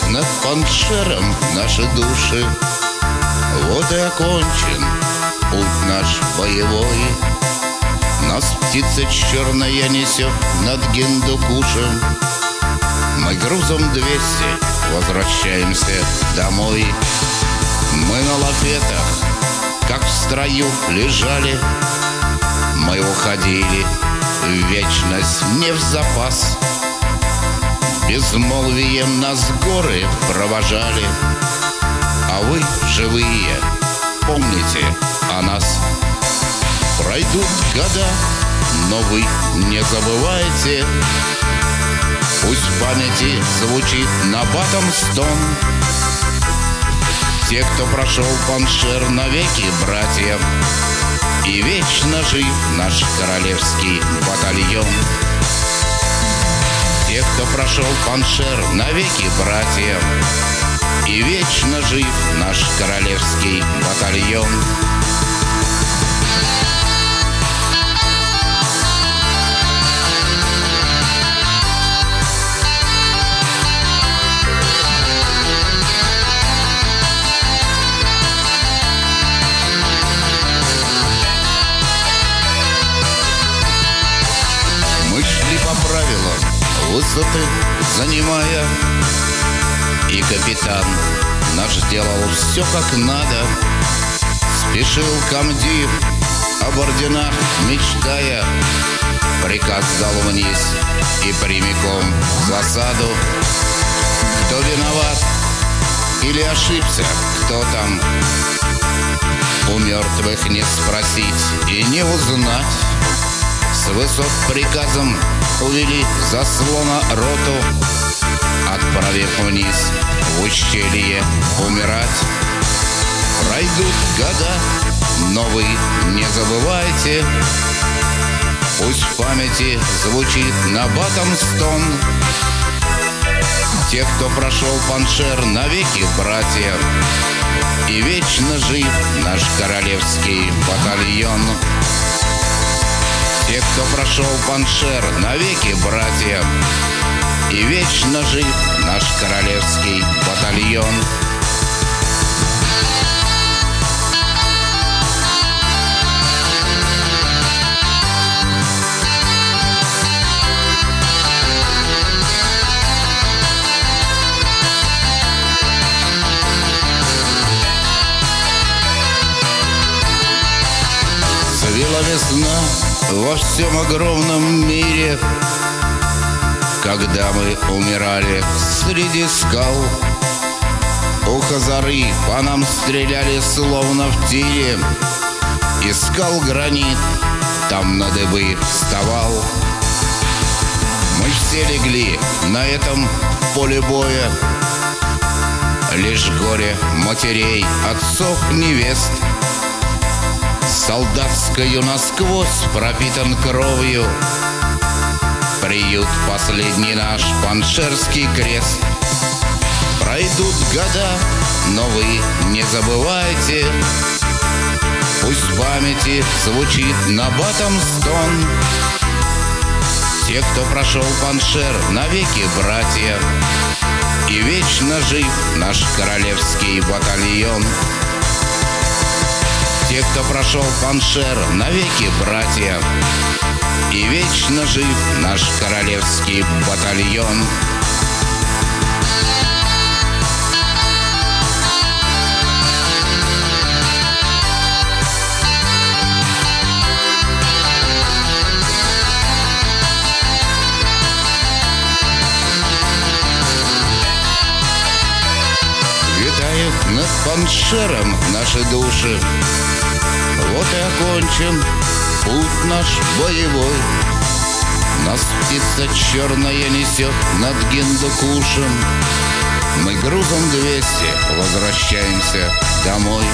Над Паншером наши души. Вот и окончен путь наш боевой. Нас птица черная несет над Гиндукушем. Мы грузом 200 возвращаемся домой. Мы на лафетах, как в строю, лежали. Мы уходили в вечность не в запас. Безмолвием нас горы провожали. А вы, живые, помните о нас. Пройдут года, но вы не забывайте. Пусть в памяти звучит набатом стон. Те, кто прошел Паншер, навеки братья. И вечно жив наш королевский батальон. Те, кто прошел Паншер, навеки братья. И вечно жив наш королевский батальон. Мы шли по правилам, высоты занимая. И капитан наш делал все как надо. Спешил комдив, об орденах мечтая. Приказ дал вниз и прямиком в засаду. Кто виноват или ошибся, кто там? У мертвых не спросить и не узнать. С высот приказом увели заслона роту, отправив вниз в ущелье умирать. Пройдут года, но вы не забывайте. Пусть в памяти звучит набатом стон. Тех, кто прошел Паншер, навеки братья. И вечно жив наш королевский батальон. Те, кто прошел Паншер, навеки братья. И вечно жив наш королевский батальон. Цвела весна во всем огромном мире, когда мы умирали среди скал. У Хазары по нам стреляли словно в тире. Искал гранит, там на дыбы вставал. Мы все легли на этом поле боя. Лишь горе матерей, отцов, невест. Солдатскою насквозь пропитан кровью. Приют последний наш Паншерский крест. Пройдут года, но вы не забывайте. Пусть в памяти звучит набатом стон. Те, кто прошел Паншер, навеки братья. И вечно жив наш королевский батальон. Те, кто прошел Паншер, навеки братья. И вечно жив наш королевский батальон. Витают над Паншером наши души. Вот и окончен путь наш боевой. Нас птица черная несет над Гиндукушем. Мы грузом 200 возвращаемся домой.